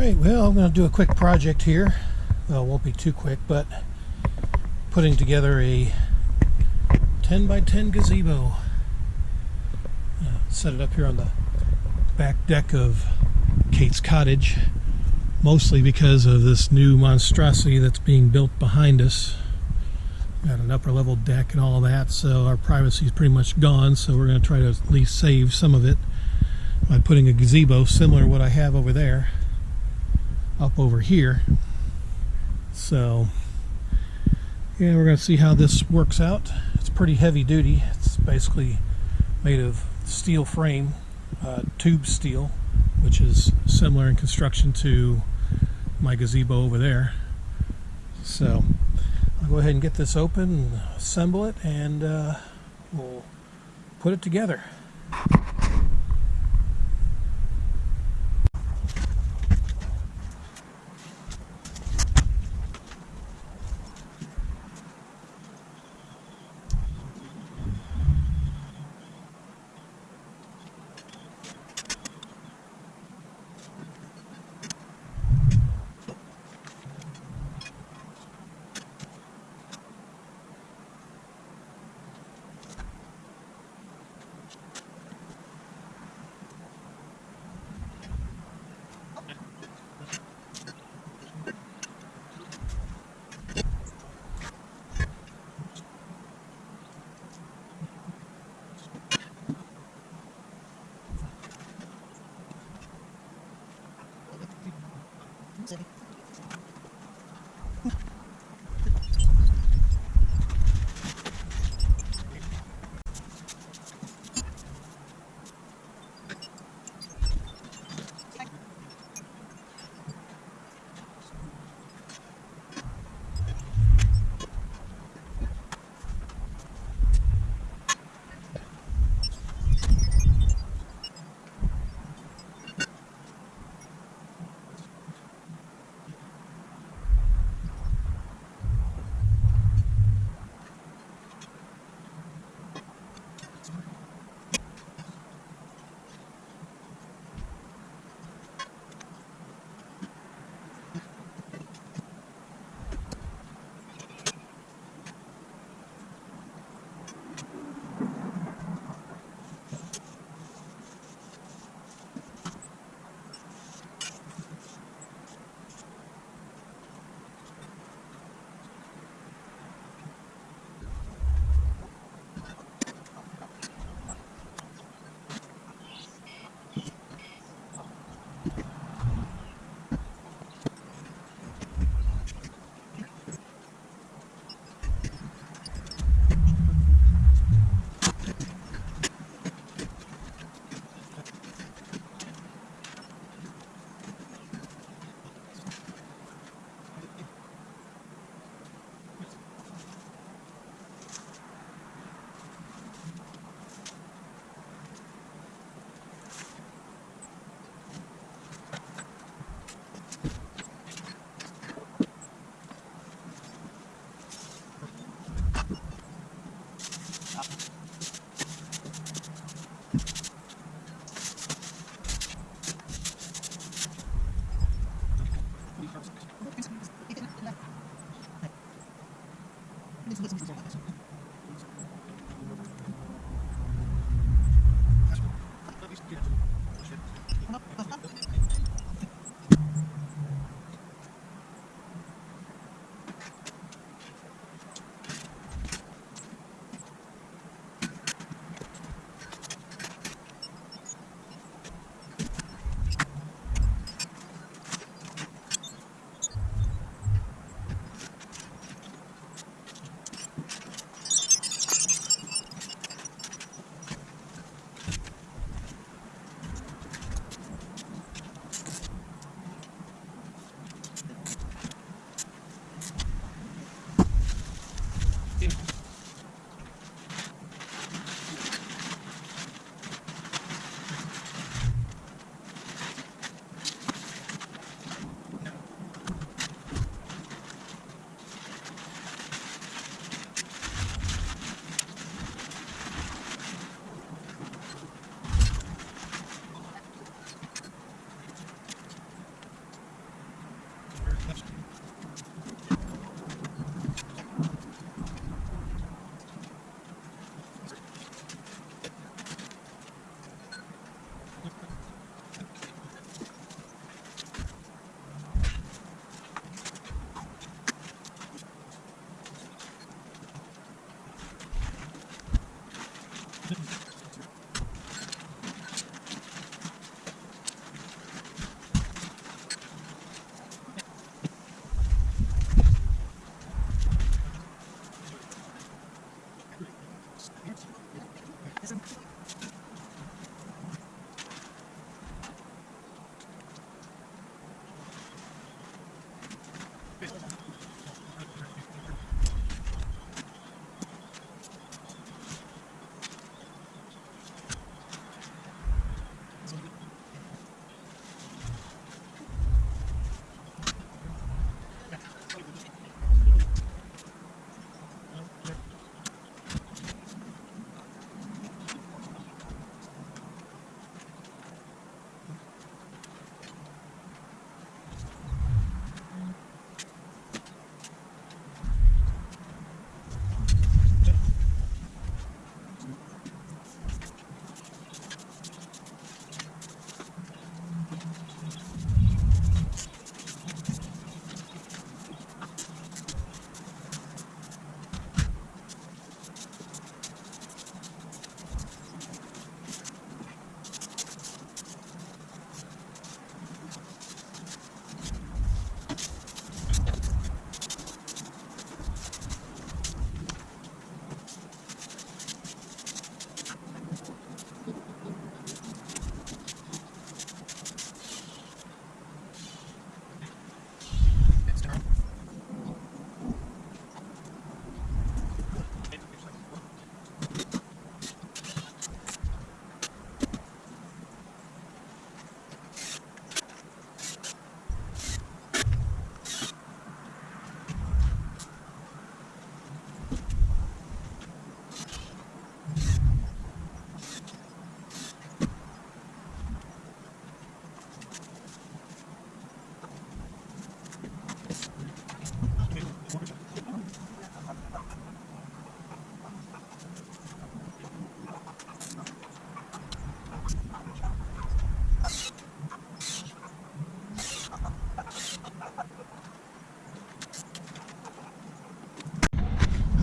Alright, well, I'm going to do a quick project here. Well, it won't be too quick, but putting together a 10 by 10 gazebo. Set it up here on the back deck of Kate's cottage, mostly because of this new monstrosity that's being built behind us. Got an upper level deck and all that, so our privacy is pretty much gone, so we're going to try to at least save some of it by putting a gazebo similar to what I have over there up over here. So yeah, we're going to see how this works out. It's pretty heavy duty. It's basically made of steel frame, tube steel, which is similar in construction to my gazebo over there. So I'll go ahead and get this open and assemble it, and we'll put it together.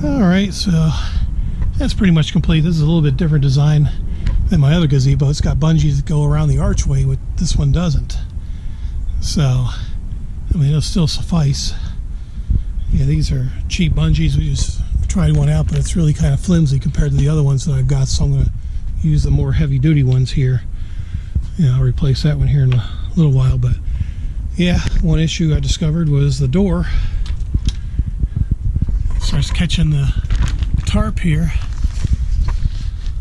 Alright, so that's pretty much complete. This is a little bit different design than my other gazebo. It's got bungees that go around the archway, but this one doesn't. So, I mean, it'll still suffice. Yeah, these are cheap bungees. We just tried one out, but it's really kind of flimsy compared to the other ones that I've got, so I'm going to use the more heavy-duty ones here. Yeah, I'll replace that one here in a little while, but yeah, one issue I discovered was the door starts catching the tarp here.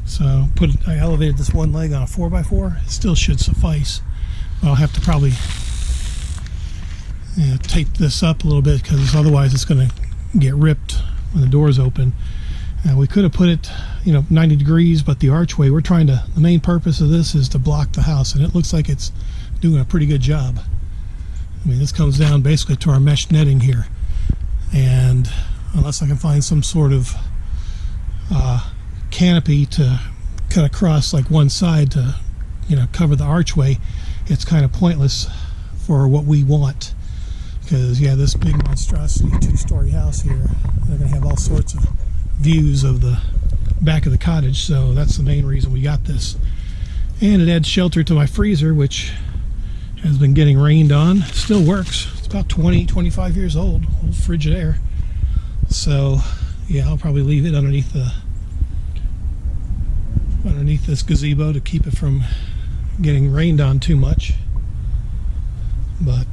So I elevated this one leg on a 4x4. It still should suffice. I'll have to probably tape this up a little bit, because otherwise it's going to get ripped when the door's open. We could have put it 90 degrees, but the archway, the main purpose of this is to block the house, and it looks like it's doing a pretty good job. I mean, this comes down basically to our mesh netting here, and unless I can find some sort of canopy to cut across like one side to cover the archway, it's kind of pointless for what we want. Because yeah, this big monstrosity 2-story house here, they're going to have all sorts of views of the back of the cottage, so that's the main reason we got this. And it adds shelter to my freezer, which has been getting rained on. Still works. It's about 25 years old Frigidaire. So yeah, I'll probably leave it underneath this gazebo to keep it from getting rained on too much. But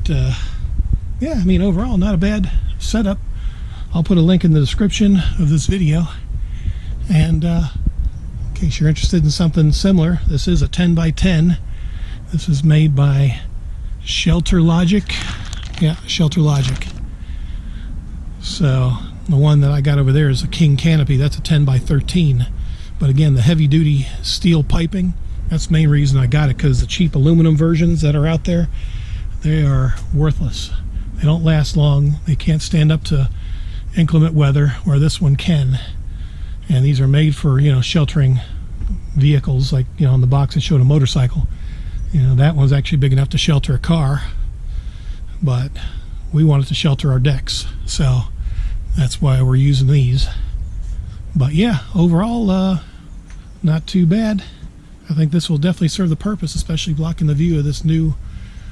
yeah, I mean, overall not a bad setup. I'll put a link in the description of this video, and in case you're interested in something similar, this is a 10x10. This is made by Shelter Logic. Yeah, Shelter Logic. So the one that I got over there is a King Canopy. That's a 10x13. But again, the heavy duty steel piping, that's the main reason I got it, because the cheap aluminum versions that are out there, they are worthless. They don't last long. They can't stand up to inclement weather, where this one can. And these are made for sheltering vehicles, like on the box it showed a motorcycle. That one's actually big enough to shelter a car, but we wanted to shelter our decks, so that's why we're using these. But yeah, overall not too bad. I think this will definitely serve the purpose, especially blocking the view of this new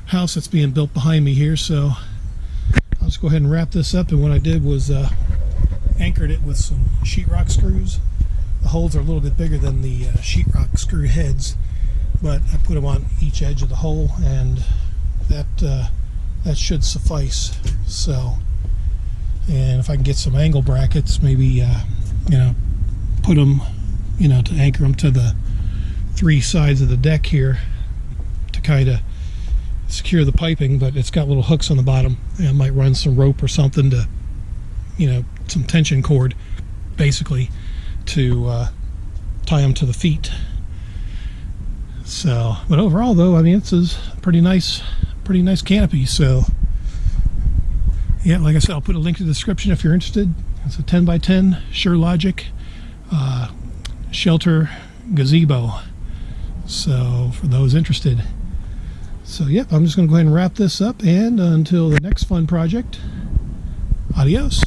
house that's being built behind me here. So I'll just go ahead and wrap this up, and what I did was anchored it with some sheetrock screws. The holes are a little bit bigger than the sheetrock screw heads, but I put them on each edge of the hole, and that should suffice. So And if I can get some angle brackets, maybe put them, to anchor them to the 3 sides of the deck here to kind of secure the piping. But it's got little hooks on the bottom, and I might run some rope or something to, some tension cord basically to tie them to the feet. So, but overall though, I mean, this is pretty nice canopy. So yeah, like I said, I'll put a link to the description if you're interested. It's a 10x10 SureLogic shelter gazebo. So for those interested. So yep, I'm just going to go ahead and wrap this up, and until the next fun project, adios.